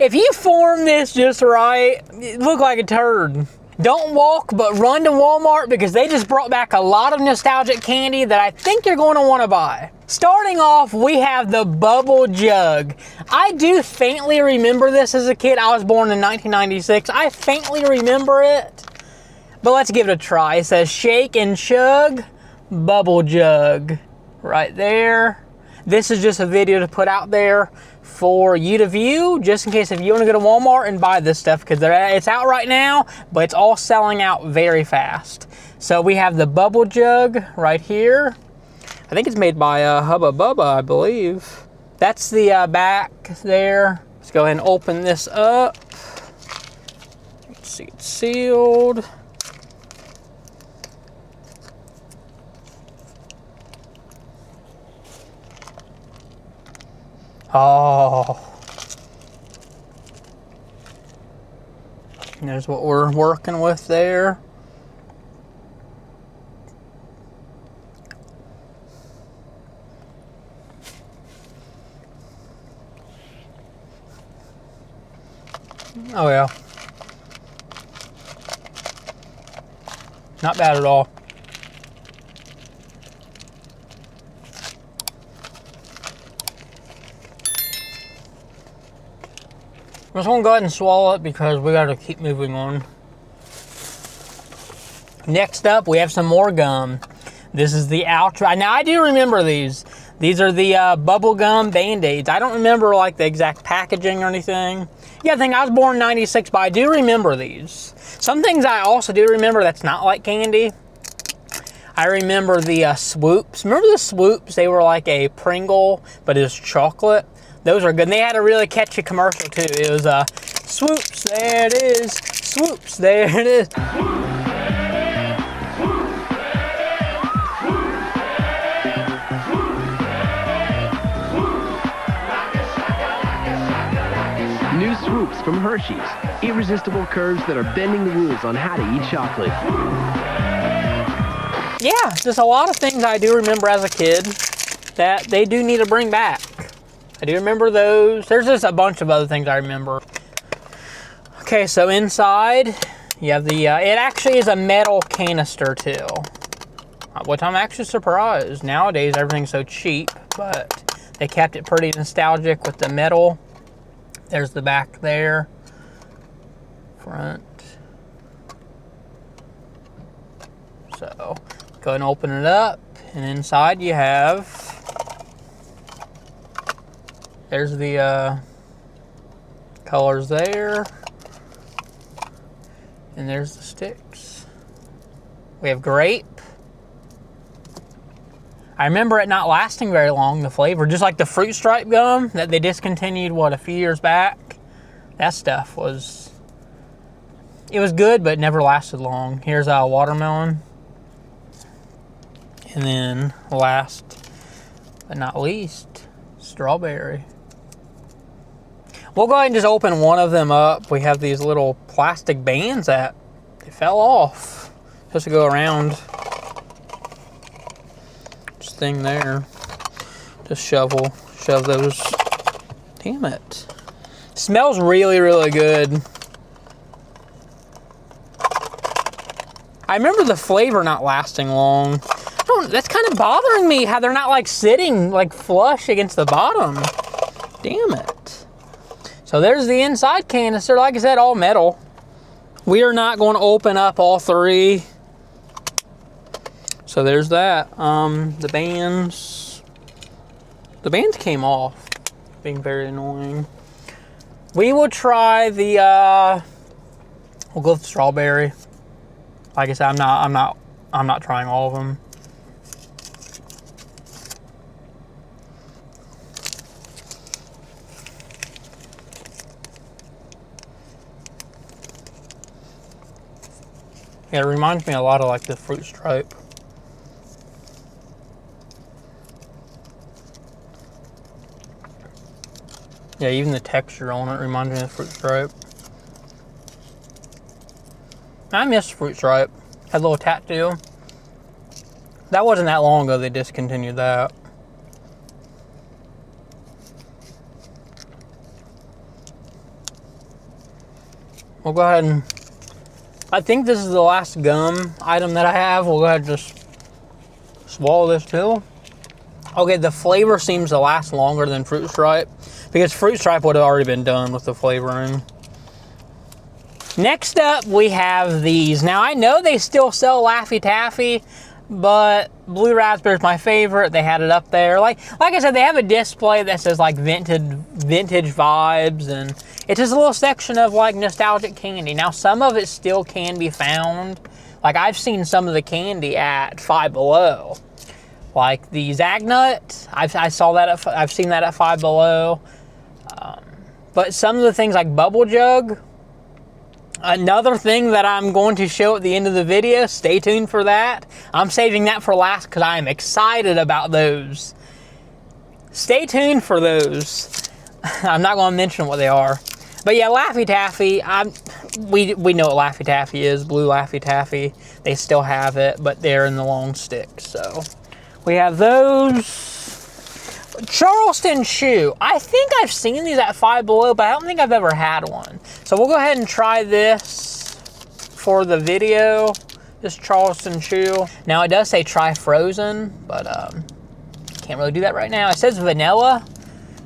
If you form this just right, it look like a turd. Don't walk, but run to Walmart because they just brought back a lot of nostalgic candy that I think you're going to want to buy. Starting off, we have the Bubble Jug. I do faintly remember this as a kid. I was born in 1996. I faintly remember it, but let's give it a try. It says shake and chug, Bubble Jug. Right there. This is just a video to put out there for you to view, just in case if you want to go to Walmart and buy this stuff, because it's out right now, but it's all selling out very fast. So we have the Bubble Jug right here. I think it's made by Hubba Bubba, I believe. That's the back there. Let's go ahead and open this up. Let's see, it's sealed. Oh, there's what we're working with there. Oh yeah, not bad at all. I'm just gonna go ahead and swallow it because we gotta keep moving on. Next up, we have some more gum. This is the Ultra. Now I do remember these. These are the bubble gum Band-Aids. I don't remember like the exact packaging or anything. Yeah, I think I was born in 96, but I do remember these. Some things I also do remember that's not like candy. I remember the Swoops. Remember the Swoops? They were like a Pringle, but it was chocolate. Those are good. And they had a really catchy commercial too. It was swoops, there it is. Swoops, there it is. New Swoops from Hershey's. Irresistible curves that are bending the rules on how to eat chocolate. Yeah, just a lot of things I do remember as a kid that they do need to bring back. I do remember those. There's just a bunch of other things I remember. Okay, so inside, you have the, it actually is a metal canister too. Which I'm actually surprised. Nowadays, everything's so cheap, but they kept it pretty nostalgic with the metal. There's the back there. Front. So, go ahead and open it up. And inside you have, there's the colors there. And there's the sticks. We have grape. I remember it not lasting very long, the flavor. Just like the fruit stripe gum that they discontinued, what, a few years back? That stuff was, it was good, but it never lasted long. Here's a watermelon. And then last but not least, strawberry. We'll go ahead and just open one of them up. We have these little plastic bands that they fell off. Just to go around. This thing there. Just shove those. Damn it. Smells really, really good. I remember the flavor not lasting long. That's kind of bothering me how they're not like sitting like flush against the bottom. Damn it. So there's the inside canister. Like I said, all metal. We are not going to open up all three. So there's that. The bands came off, being very annoying. We will try the, we'll go with the strawberry. Like I said, I'm not trying all of them. Yeah, it reminds me a lot of like the fruit stripe. Yeah, even the texture on it reminds me of fruit stripe. I miss fruit stripe. Had a little tattoo. That wasn't that long ago they discontinued that. we'll go ahead and, I think this is the last gum item that I have. We'll go ahead and just swallow this too. Okay, the flavor seems to last longer than Fruit Stripe because Fruit Stripe would have already been done with the flavoring. Next up, we have these. Now, I know they still sell Laffy Taffy, but Blue Raspberry is my favorite. They had it up there. Like I said, they have a display that says like vintage vibes, and it's just a little section of like nostalgic candy. Now, some of it still can be found. Like I've seen some of the candy at Five Below, like the Zagnut. I've seen that at Five Below. But some of the things like Bubble Jug. Another thing that I'm going to show at the end of the video, stay tuned for that. I'm saving that for last because I am excited about those. Stay tuned for those. I'm not going to mention what they are. But yeah, Laffy Taffy, we know what Laffy Taffy is, blue Laffy Taffy. They still have it, but they're in the long stick. So we have those. Charleston Chew. I think I've seen these at Five Below, but I don't think I've ever had one. So we'll go ahead and try this for the video. This Charleston Chew. Now it does say try frozen, but can't really do that right now. It says vanilla.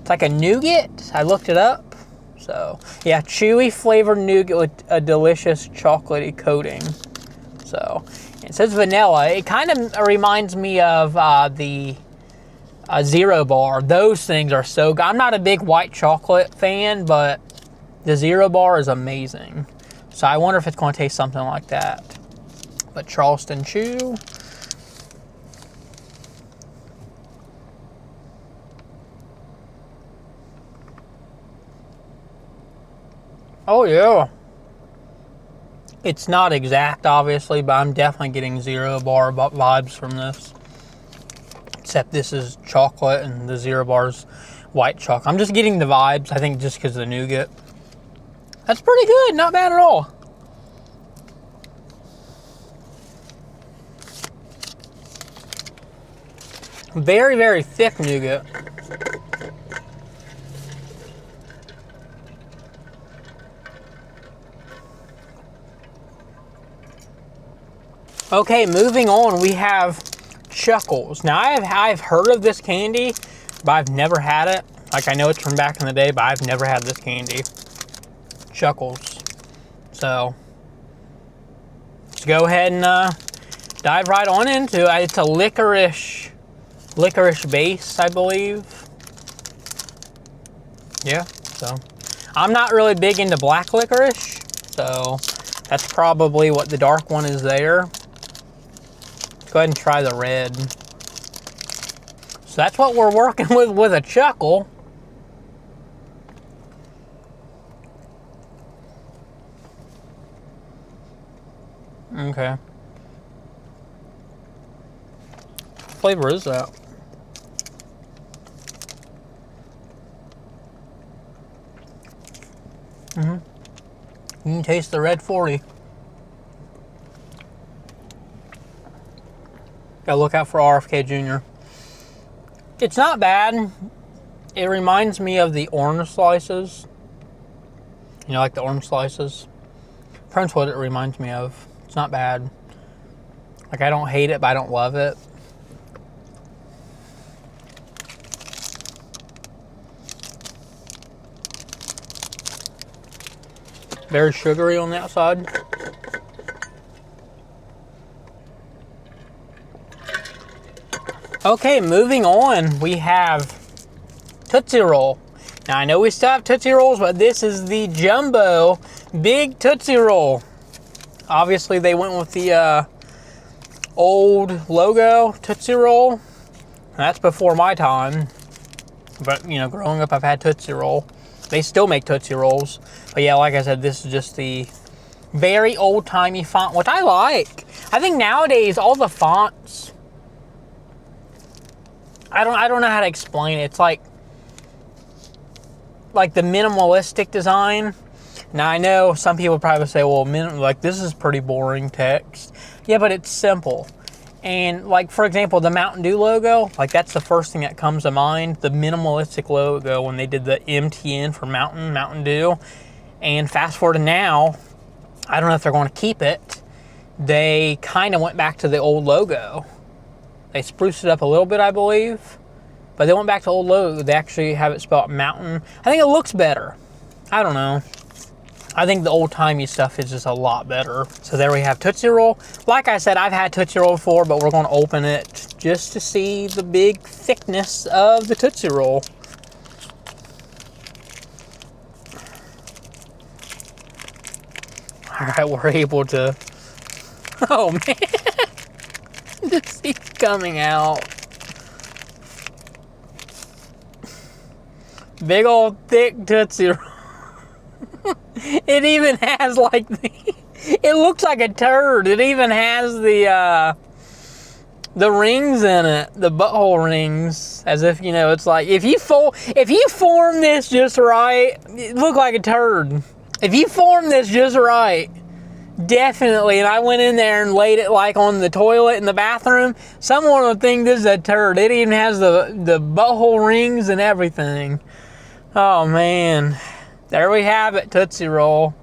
It's like a nougat. I looked it up. So yeah, chewy flavored nougat with a delicious chocolatey coating. So it says vanilla. It kind of reminds me of the Zero Bar. Those things are so good. I'm not a big white chocolate fan, but the Zero Bar is amazing. So I wonder if it's going to taste something like that. But Charleston Chew. Oh yeah. It's not exact, obviously, but I'm definitely getting Zero Bar vibes from this. Except this is chocolate and the Zero Bar's white chocolate. I'm just getting the vibes, I think, just because of the nougat. That's pretty good, not bad at all. Very, very thick nougat. Okay, moving on, we have Chuckles. Now, I've heard of this candy, but I've never had it. Like, I know it's from back in the day, but I've never had this candy. Chuckles. So, let's go ahead and dive right on into it. It's a licorice base, I believe. Yeah, so. I'm not really big into black licorice, so that's probably what the dark one is there. Go ahead and try the red. So that's what we're working with a Chuckle. Okay. What flavor is that? You can taste the red 40. Gotta look out for RFK Jr. It's not bad. It reminds me of the orange slices. You know, like the orange slices. That's what it reminds me of. It's not bad. Like, I don't hate it, but I don't love it. Very sugary on the outside. Okay, moving on, we have Tootsie Roll. Now, I know we still have Tootsie Rolls, but this is the Jumbo Big Tootsie Roll. Obviously, they went with the old logo, Tootsie Roll. That's before my time. But, you know, growing up, I've had Tootsie Roll. They still make Tootsie Rolls. But yeah, like I said, this is just the very old-timey font, which I like. I think nowadays, all the fonts, I don't know how to explain it. It's like the minimalistic design. Now, I know some people probably say, well, like, this is pretty boring text. Yeah, but it's simple. And, like, for example, the Mountain Dew logo, like, that's the first thing that comes to mind. The minimalistic logo when they did the MTN for Mountain Dew. And fast forward to now, I don't know if they're going to keep it. They kind of went back to the old logo. They spruced it up a little bit, I believe. But they went back to old logo. They actually have it spelled Mountain. I think it looks better. I don't know. I think the old-timey stuff is just a lot better. So there we have Tootsie Roll. Like I said, I've had Tootsie Roll before, but we're going to open it just to see the big thickness of the Tootsie Roll. All right, we're able to... Oh, man. This is coming out. Big old thick Tootsie Roll. It even has like the... It looks like a turd. It even has the rings in it. The butthole rings. As if, you know, it's like... If you form this just right, it look like a turd. If you form this just right... Definitely, and I went in there and laid it like on the toilet in the bathroom. Someone would think this is a turd. It even has the butthole rings and everything. Oh man, there we have it, Tootsie Roll.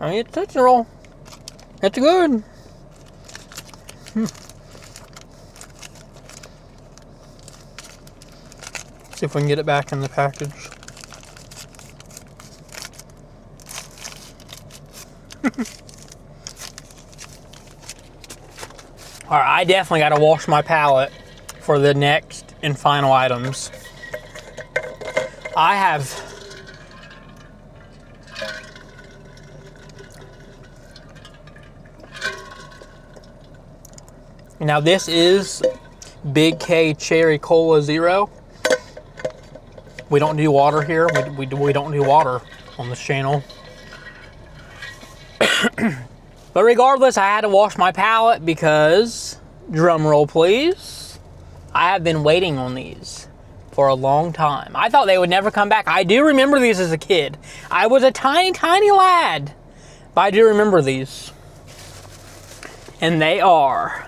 I mean, it's Tootsie Roll. It's good. See if we can get it back in the package. All right, I definitely got to wash my palette for the next and final items. I have... Now this is Big K Cherry Cola Zero. We don't do water here. We don't do water on this channel. But regardless, I had to wash my palette because, drum roll please, I have been waiting on these for a long time. I thought they would never come back. I do remember these as a kid. I was a tiny, tiny lad, but I do remember these. And they are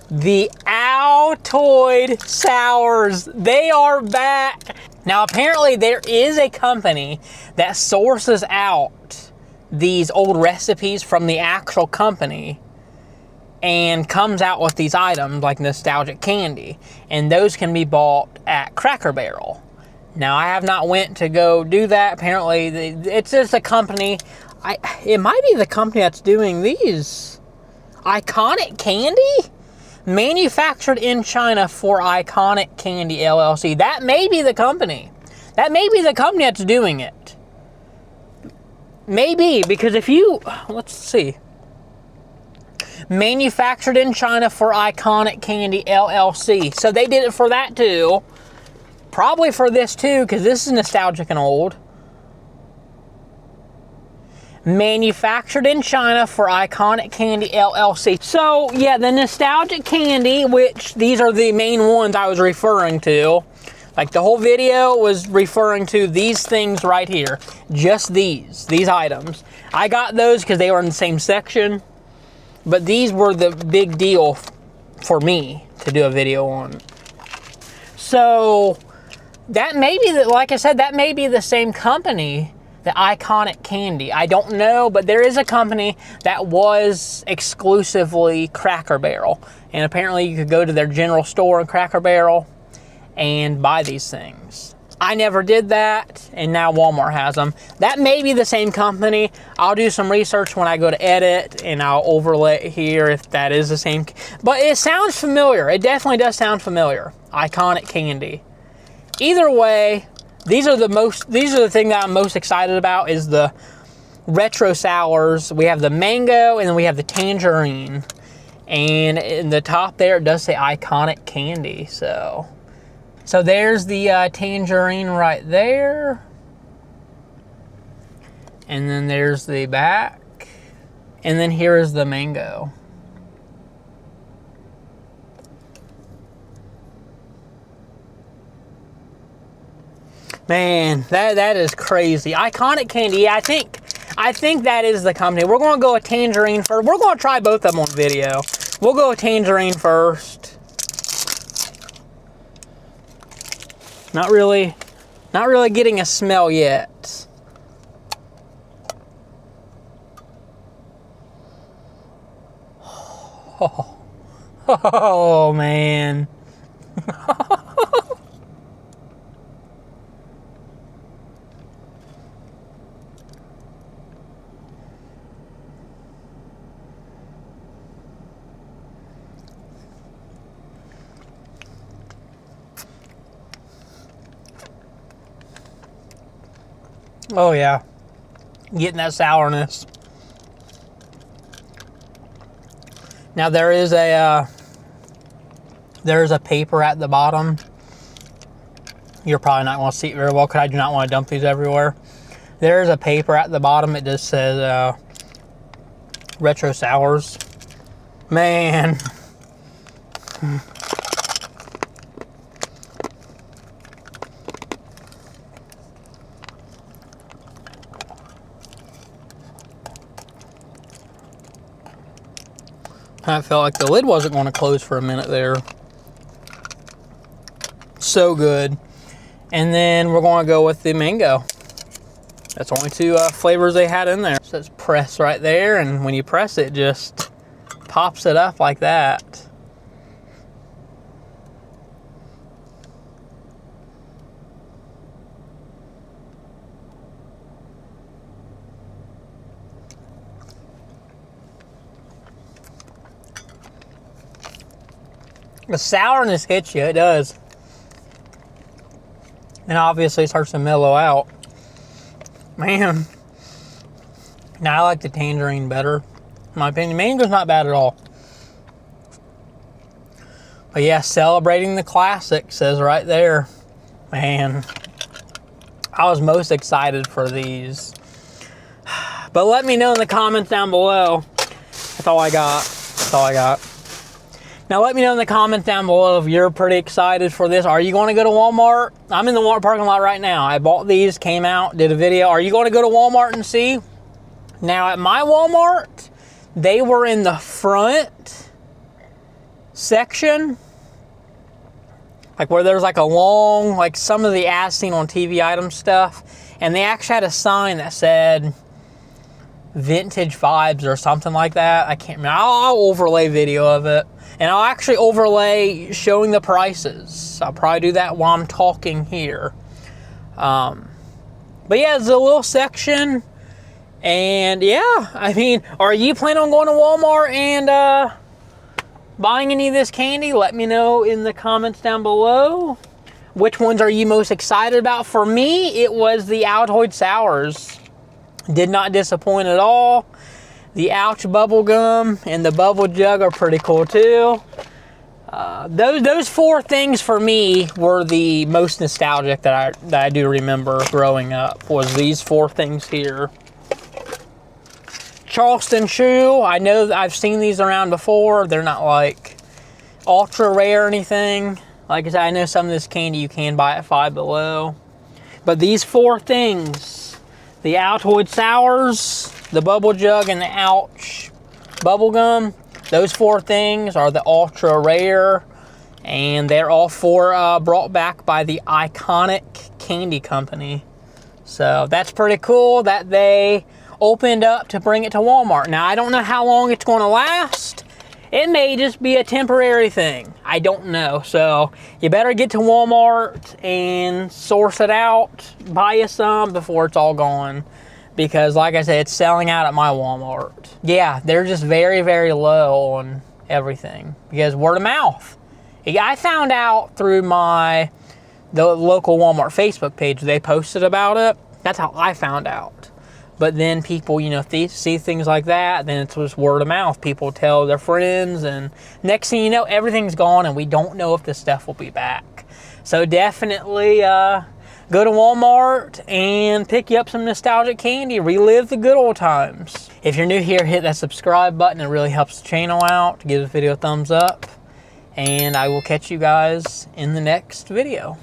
the Altoid Sours. They are back. Now apparently there is a company that sources out these old recipes from the actual company and comes out with these items like nostalgic candy, and those can be bought at Cracker Barrel. Now I have not went to go do that. Apparently it's just a company. It might be the company that's doing these. Iconic Candy? Manufactured in China for Iconic Candy LLC. That may be the company. That may be the company that's doing it. Maybe, because if you, let's see. Manufactured in China for Iconic Candy LLC. So they did it for that too. Probably for this too, because this is nostalgic and old. Manufactured in China for Iconic Candy LLC. So yeah, the nostalgic candy, which these are the main ones I was referring to. Like the whole video was referring to these things right here. Just these items. I got those because they were in the same section. But these were the big deal for me to do a video on. So that may be, like I said, that may be the same company. The Iconic Candy. I don't know, but there is a company that was exclusively Cracker Barrel. And apparently you could go to their general store in Cracker Barrel and buy these things. I never did that, and now Walmart has them. That may be the same company. I'll do some research when I go to edit, and I'll overlay it here if that is the same. But it sounds familiar. It definitely does sound familiar. Iconic Candy. Either way, these are the thing that I'm most excited about is the retro sours. We have the mango and then we have the tangerine. And in the top there it does say Iconic Candy. So there's the tangerine right there. And then there's the back. And then here is the mango. Man, that is crazy. Iconic Candy, yeah, I think that is the company. We're going to go with tangerine first. We're going to try both of them on video. We'll go with tangerine first. Not really getting a smell yet. Oh man. Oh yeah, getting that sourness. Now there is a paper at the bottom. You're probably not going to see it very well because I do not want to dump these everywhere. There is a paper at the bottom. It just says retro sours. Man. I felt like the lid wasn't going to close for a minute there. So good. And then we're going to go with the mango. That's only 2 flavors they had in there. So it's press right there, and when you press it, just pops it up like that. The sourness hits you, it does. And obviously it starts to mellow out. Man. Now I like the tangerine better, in my opinion. Mango's not bad at all. But yeah, celebrating the classic says right there. Man. I was most excited for these. But let me know in the comments down below. That's all I got. That's all I got. Now let me know in the comments down below if you're pretty excited for this. Are you going to go to Walmart? I'm in the Walmart parking lot right now. I bought these, came out, did a video. Are you going to go to Walmart and see? Now at my Walmart, they were in the front section. Like where there's like a long, like some of the as seen on TV item stuff. And they actually had a sign that said vintage vibes or something like that. I can't remember. I'll overlay video of it. And I'll actually overlay showing the prices. I'll probably do that while I'm talking here. But yeah, it's a little section. And yeah, I mean, are you planning on going to Walmart and buying any of this candy? Let me know in the comments down below. Which ones are you most excited about? For me, it was the Altoid Sours. Did not disappoint at all. The Ouch Bubble Gum and the Bubble Jug are pretty cool too. Those 4 things for me were the most nostalgic that I do remember growing up, was these 4 things here. Charleston Chew, I know I've seen these around before. They're not like ultra rare or anything. Like I said, I know some of this candy you can buy at Five Below. But these 4 things, the Altoid Sours, the Bubble Jug, and the Ouch Bubble Gum, those 4 things are the ultra rare, and they're all 4 brought back by the iconic candy company. So that's pretty cool that they opened up to bring it to Walmart. Now I don't know how long it's going to last. It may just be a temporary thing. I don't know. So you better get to Walmart and source it out, buy you some before it's all gone. Because like I said, it's selling out at my Walmart. Yeah, they're just very, very low on everything. Because word of mouth. I found out through the local Walmart Facebook page. They posted about it. That's how I found out. But then people, you know, see things like that, then it's just word of mouth. People tell their friends, and next thing you know, everything's gone, and we don't know if this stuff will be back. So definitely go to Walmart and pick you up some nostalgic candy. Relive the good old times. If you're new here, hit that subscribe button. It really helps the channel out. Give this video a thumbs up. And I will catch you guys in the next video.